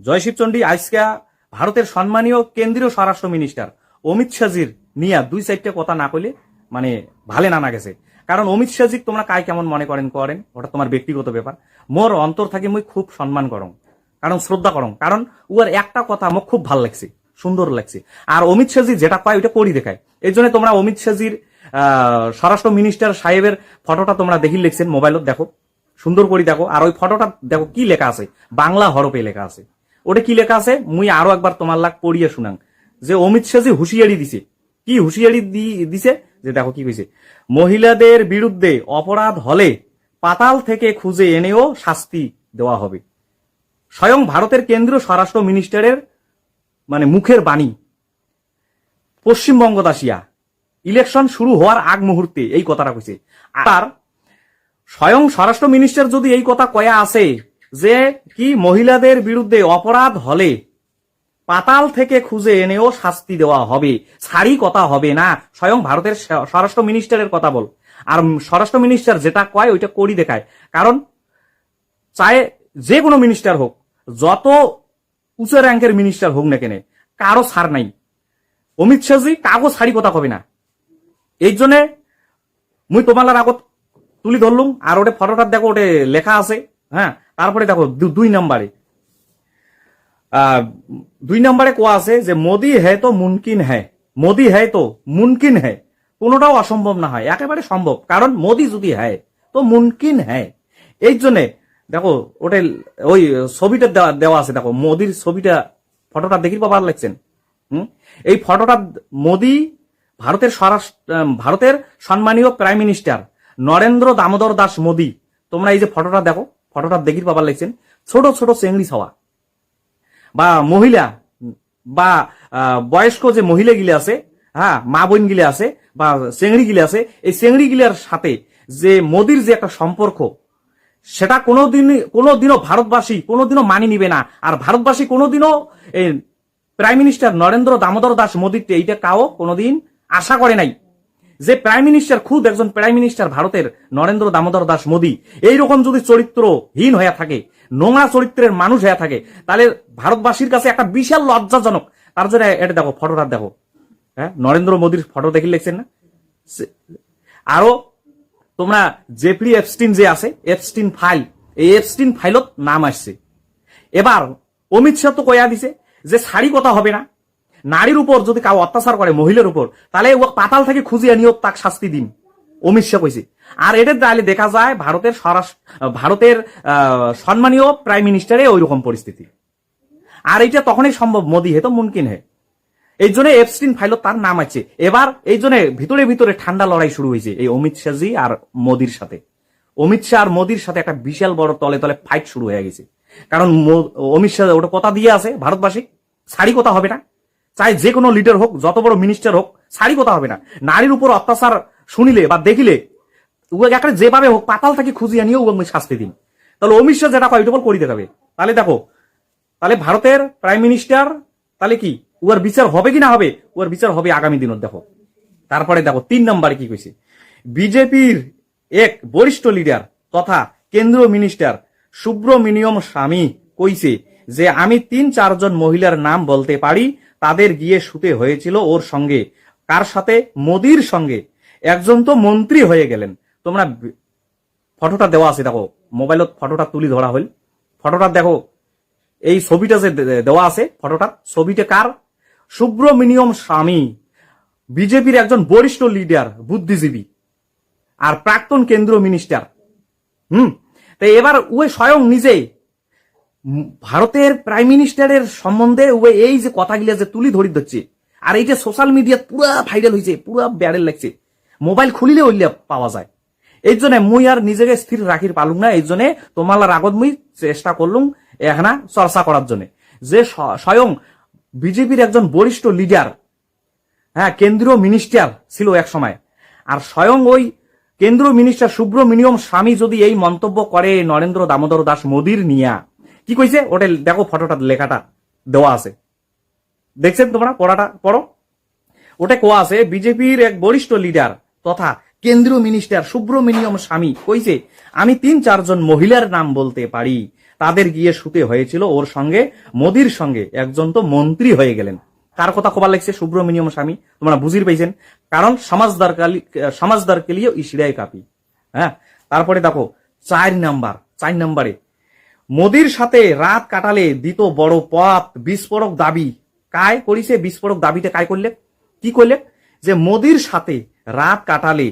জয় শিবচন্ডী। আজকে ভারতের সম্মানীয় কেন্দ্রীয় স্বরাষ্ট্র মিনিস্টার অমিত শাহজির নিয়া দুই সাইডটা কথা না কইলে মানে ভালে না গেছে। কারণ অমিত শাহজি তোমরা কাই কেমন মনে করেন ওটা তোমার ব্যক্তিগত ব্যাপার। মোর অন্তর থাকি মুই খুব সম্মান করং, কারণ শ্রদ্ধা করং, কারণ উয়ার একটা কথা মোক খুব ভাল লাগছে, সুন্দর লাগছে। আর অমিত শাহজি যেটা কয় ওইটা করি দেখায়। এই জন্য তোমরা অমিত শাহজির স্বরাষ্ট্র মিনিস্টার সাহেবের ফটোটা তোমরা দেখি লিখছেন মোবাইলত, দেখো সুন্দর করে দেখো। আর ওই ফটোটা দেখো কি লেখা আছে, বাংলা হরফে লেখা আছে। ওটা কি লেখা আছে মুই আরো একবার তোমার লাগ পড়িয়ে শুনাং, যে অমিত শাহজি হুঁশিয়ারি দিছে। কি হুঁশিয়ারি দিছে যে দেখো কি কইছে, মহিলাদের বিরুদ্ধে অপরাধ হলে পাতাল থেকে খুঁজে এনেও শাস্তি দেওয়া হবে। স্বয়ং ভারতের কেন্দ্রীয় স্বরাষ্ট্র মিনিস্টারের মানে মুখের বাণী। পশ্চিমবঙ্গ দাসিয়া ইলেকশন শুরু হওয়ার আগ মুহূর্তে এই কথাটা কইছে। আর স্বয়ং স্বরাষ্ট্র মিনিস্টার যদি এই কথা কয়া আছে যে কি মহিলাদের বিরুদ্ধে অপরাধ হলে পাতাল থেকে খুঁজে এনেও শাস্তি দেওয়া হবে, সারি কথা হবে না। স্বয়ং ভারতের স্বরাষ্ট্র মিনিস্টারের কথা বল। আর স্বরাষ্ট্র মিনিস্টার যেটা কয় ওইটা করি দেখায়। কারণ চাই যে কোনো মিনিস্টার হোক, যত উচ্চ র্যাঙ্কের মিনিস্টার হোক না কেন, কারো ছাড় নাই। অমিত শাহজি কাগজ ছাড়ি কথা কবে না। এই জন্য মুই তোমার আগত তুলি ধরলুম। আর ওটা ফটোটা দেখো, ওটা লেখা আছে। হ্যাঁ, তারপরে দেখো দুই নম্বরে কোয়া আছে যে মোদি হ্যায় তো মুমকিন হ্যায়, মোদি হ্যায় তো মুমকিন হ্যায়। কোনোটাও অসম্ভব না হয়, একেবারে সম্ভব। কারণ মোদি যদি হ্যায় তো মুমকিন হ্যায়। এই জন্যে দেখো ওটা ওই ছবিটা দেওয়া আছে, দেখো মোদির ছবিটা, ফটোটা দেখি পাবার লাগছেন। এই ফটোটা মোদি ভারতের সম্মানীয় প্রাইম মিনিস্টার নরেন্দ্র দামোদর দাস মোদি। তোমরা এই যে ফটোটা দেখো, ফটোটা দেখি পাবার লাগছেন। ছোট ছোট চেংড়ি ছাওয়া বা মহিলা বা বয়স্ক যে মহিলা গিলে আছে, হ্যাঁ মা বোন গিলে আছে বা চেংড়ি গিলে আছে, এই চেংড়ি গিলার সাথে যে মোদির যে একটা সম্পর্ক, সেটা কোনোদিনও ভারতবাসী কোনোদিনও মানি নিবে না। আর ভারতবাসী কোনোদিনও এই প্রাইম মিনিস্টার নরেন্দ্র দামোদর দাস মোদির এইটা কাও কোনোদিন আশা করে নাই। যে প্রাইম মিনিস্টার, খুদ একজন প্রাইম মিনিস্টার ভারতের নরেন্দ্র দামোদর দাস মোদি এইরকম যদি চরিত্রহীন হয়ে থাকে, নোংরা চরিত্রের মানুষ হয়ে থাকে, তাহলে ভারতবাসীর কাছে একটা বিশাল লজ্জাজনক। তার জন্য এটা দেখো, ফটোটা দেখো। হ্যাঁ, নরেন্দ্র মোদীর ফটো দেখি লিখছেন না। আরো তোমরা জেফরি এপস্টিন যে আছে, এপস্টিন ফাইল, এই এপস্টিন ফাইলত নাম আসছে। এবার অমিত শাহ তো কয়া দিছে যে ছাড়ি কথা হবে না। নারীর উপর যদি কাউ অত্যাচার করে, মহিলার উপর, তাহলে ও পাতাল থেকে খুঁজিয়ে নিয়েও তাকে শাস্তি দিন, অমিত শাহ কইছে। আর এটার তাহলে দেখা যায় ভারতের সম্মানীয় প্রাইম মিনিস্টারে ওই রকম পরিস্থিতি। আর এটা তখনই সম্ভব মোদি হে তো মুমকিন হে। এই জন্য এপস্টিন ফাইলত তার নাম আছে। এবার এই জন্য ভিতরে ভিতরে ঠান্ডা লড়াই শুরু হয়েছে এই অমিত শাহজি আর মোদির সাথে। অমিত শাহ আর মোদির সাথে একটা বিশাল বড় তলে তলে ফাইট শুরু হয়ে গেছে। কারণ অমিত শাহ ওটা কথা দিয়ে আছে ভারতবাসী, ছাড়ি কথা হবে না। চাই যে কোনো লিডার হোক, যত বড় মিনিস্টার হোক, ছাড়ি কথা হবে না। নারীর উপর অত্যাচার শুনিলে বা দেখিলে একটা যেভাবে হোক পাতাল থেকে খুঁজিয়ে নিয়েও শাস্তি দিন। তাহলে অমিত শাহ যেটা কয় ওটা করে দেখাবে। তাহলে দেখো, তাহলে ভারতের প্রাইম মিনিস্টার তাহলে কি উয়ার বিচার হবে কি না হবে? উয়ার বিচার হবে আগামী দিনত। দেখো তারপরে দেখো 3 নম্বরে কি কইছে, বিজেপির এক বরিষ্ঠ লিডার তথা কেন্দ্রীয় মিনিস্টার সুব্রমণিয়ম স্বামী কইছে যে আমি 3-4 জন মহিলার নাম বলতে পারি, তাদের গিয়ে শুতে হয়েছিল ওর সঙ্গে। কার সাথে? মোদির সঙ্গে। একজন তো মন্ত্রী হয়ে গেলেন। তোমরা ফটোটা দেওয়া আছে, দেখো মোবাইলত ফটোটা তুলি ধরা হইল। ফটোটা দেখো, এই ছবিটা যে দেওয়া আছে, ফটোটা ছবিটা কার? সুব্রমণিয়ম স্বামী, বিজেপির একজন বরিষ্ঠ লিডার, বুদ্ধিজীবী আর প্রাক্তন কেন্দ্রীয় মিনিস্টার। তাই এবার ওই স্বয়ং নিজে ভারতের প্রাইম মিনিস্টারের সম্বন্ধে এই যে কথাগুলো যে তুলি ধরি দিচ্ছে, আর এই যে সোশ্যাল মিডিয়া পুরা ভাইরাল হয়েছে, পুরা ব্যারেল লাগছে, মোবাইল খুলিলে ওইলে পাওয়া যায়। এই জন্য মুই আর নিজেকে স্থির রাখির পালুম না। এই জন্য তোমার আগত মুই চেষ্টা করলুম এখানা চর্চা করার জন্য, যে স্বয়ং বিজেপির একজন বরিষ্ঠ লিডার, হ্যাঁ কেন্দ্রীয় মিনিস্টার ছিল এক সময়, আর স্বয়ং ওই কেন্দ্রীয় মিনিস্টার সুব্রমণিয়ম স্বামী যদি এই মন্তব্য করে নরেন্দ্র দামোদর দাস মোদির নিয়া, কি কইছে ওটা দেখো, ফটোটা লেখাটা দেওয়া আছে, দেখছেন তোমরা? পড়ো। ওটা কোয়া আছে, বিজেপির এক বরিষ্ঠ লিডার তথা কেন্দ্রীয় মিনিস্টার সুব্রমণিয়ম স্বামী কইছে আমি 3-4 জন মহিলার নাম বলতে পারি, তাদের গিয়ে শুতে হয়েছিল ওর সঙ্গে, মোদির সঙ্গে একজন তো মন্ত্রী হয়ে গেলেন। কার কথা কবার লাগছে? সুব্রমণিয়ম স্বামী। তোমরা বুঝির পাইছেন, কারণ সমাজদার কে লিয়ে ইশিরায় কাপি। হ্যাঁ, তারপরে দেখো 4 নম্বরে মোদির সাথে রাত কাটালে দিত বড় পথ, বিস্ফোরক দাবি। কায় করিছে বিস্ফোরক দাবিতে? কায় করলে, কি করলে? যে মোদির সাথে রাত কাটালে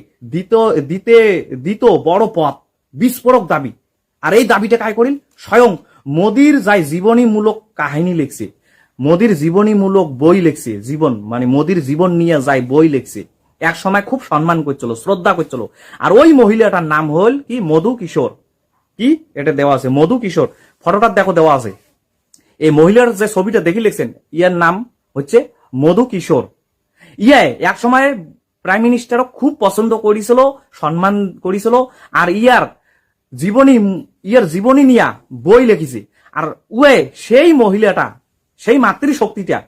দিত বড় পথ, বিস্ফোরক দাবি। আর এই দাবিটা কায় করিল? স্বয়ং মোদির যাই জীবনীমূলক কাহিনী লিখছে, মোদির জীবনীমূলক বই লিখছে, জীবন মানে মোদির জীবন নিয়ে যাই বই লিখছে, এক সময় খুব সম্মান করছিল, শ্রদ্ধা করছিল। আর ওই মহিলাটার নাম হল কি? মধু কিশোর। কি এটা দেওয়া আছে? মধু কিশোর। ফটোটা দেখো দেওয়া আছে। এই মহিলার যে ছবিটা দেখি লিখছেন, ইয়ার নাম হচ্ছে মধু কিশোর। এক সময় প্রাইম মিনিস্টারও খুব পছন্দ করেছিল, সম্মান করেছিল। আর ইয়ার জীবনী নিয়া বই লিখেছে। আর সেই মহিলাটা, সেই মাতৃশক্তিটা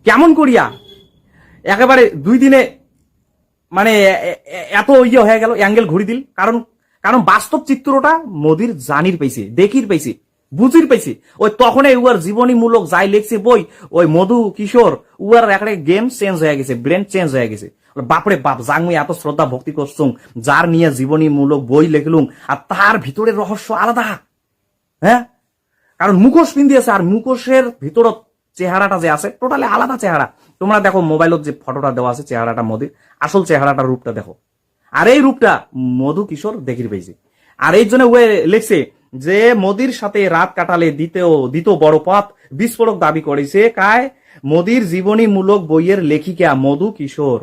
কেমন করিয়া একেবারে 2 দিনে মানে এত হয়ে গেল, অ্যাঙ্গেল ঘুরি দিল। কারণ বাস্তব চিত্রটা মোদির জানির পাইছে, দেখির পাইছে, বুঝির পাইছে। ওই তখন উয়ার জীবনীমূলক যাই লিখছে বই, ওই মধু কিশোর উয়ার একটা গেম চেঞ্জ হয়ে গেছে, ব্রেন চেঞ্জ হয়ে গেছে। বাপরে বাপ, যাং মুই এত শ্রদ্ধা ভক্তি করছুম, যার নিয়ে জীবনীমূলক বই লিখলুম, আর তার ভিতরের রহস্য আলাদা। হ্যাঁ, কারণ মুখোশ পিন্দিয়েছে, আর মুখোশের ভিতরত চেহারাটা যে আছে টোটালি আলাদা চেহারা। তোমরা দেখো মোবাইলত যে ফটোটা দেওয়া আছে চেহারাটা মোদির, আসল চেহারাটার রূপটা দেখো। আর এই রূপটা মধু কিশোর দেখির পেয়েছে। আর এই জন্য লিখছে যে মোদির সাথে রাত কাটালে দিত বড় পথ, বিস্ফোরক দাবি করেছে কায়? মোদির জীবনীমূলক বইয়ের লেখিকা মধু কিশোর।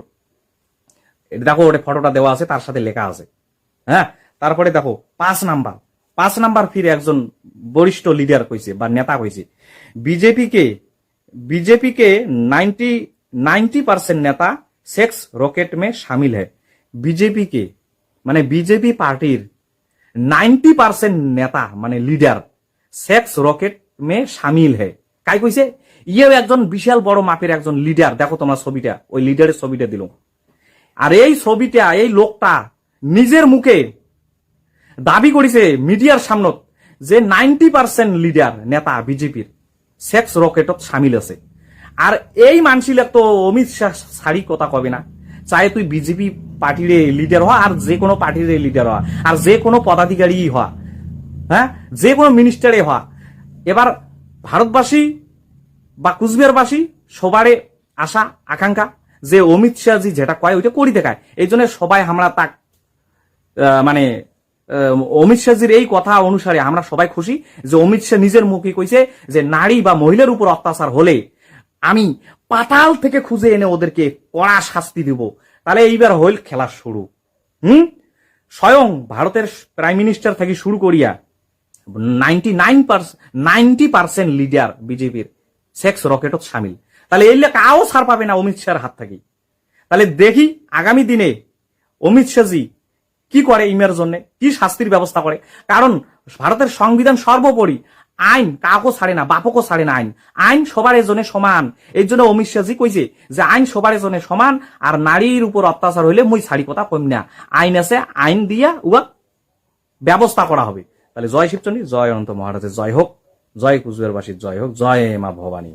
দেখো ওটা ফটোটা দেওয়া আছে, তার সাথে লেখা আছে। হ্যাঁ, তারপরে দেখো 5 নাম্বার ফিরে একজন বরিষ্ঠ লিডার কইছে বা নেতা কইছে, बीजेपी के 90% नेता सेक्स रॉकेट में शामिल है। बीजेपी के माने बीजेपी पार्टीर 90% नेता माने लीडर सेक्स रॉकेट में शामिल है। কাই কইছে? একজন বিশাল বড় মাপের একজন লিডার। দেখো তোমরা ছবিটা, ওই লিডারের ছবিটা দিল। আর এই ছবিটা, এই লোকটা নিজের মুখে দাবি করেছে মিডিয়ার সামনে যে 90% লিডার নেতা বিজেপির সেক্স রকেটত সামিল আছে। আর এই মানসিল তো অমিত শাহ ছাড়ি কথা কবে না, চাই তুই বিজেপি পার্টির লিডার হওয়া, আর যে কোনো পার্টির লিডার হওয়া, আর যে কোনো পদাধিকারী হওয়া, হ্যাঁ, যে কোনো মিনিস্টারে হওয়া। এবার ভারতবাসী বা কুচবিহারবাসী সবারে আশা আকাঙ্ক্ষা যে অমিত শাহজি যেটা কয় ওইটা করি দেখায়। এই জন্য সবাই আমরা তাক মানে অমিত শাহজির এই কথা অনুসারে আমরা সবাই খুশি যে অমিত শাহ নিজের মুখে কইছে যে নারী বা মহিলার উপর অত্যাচার হলে আমি পাতাল থেকে খুঁজে এনে ওদেরকে কড়া শাস্তি দিব। তাহলে এইবার হইল খেলা শুরু। স্বয়ং ভারতের প্রাইম মিনিস্টার থেকে শুরু করিয়া 90% লিডার বিজেপির সেক্স রকেটত সামিল। তাহলে এই কাও ছাড় পাবে না অমিত শাহর হাত থেকে। তাহলে দেখি আগামী দিনে অমিত শাহজি কি করে, ইমের জন্য কি শাস্তির ব্যবস্থা করে। কারণ ভারতের সংবিধান সর্বোপরি, আইন কাউকে ছাড়ে না, বাপকও ছাড়ে না। আইন সবার জন্য সমান। এই জন্য অমিত শাহজি কইছে যে আইন সবার জন্য সমান, আর নারীর উপর অত্যাচার হইলে মুই ছাড়ি কথা কম না। আইন আছে, আইন দিয়া উয়া ব্যবস্থা করা হবে। তাহলে জয় শিবচন্ডী, জয় অনন্ত মহারাজের জয় হোক, জয় কুচবিহারবাসীর জয় হোক, জয় মা ভবানী।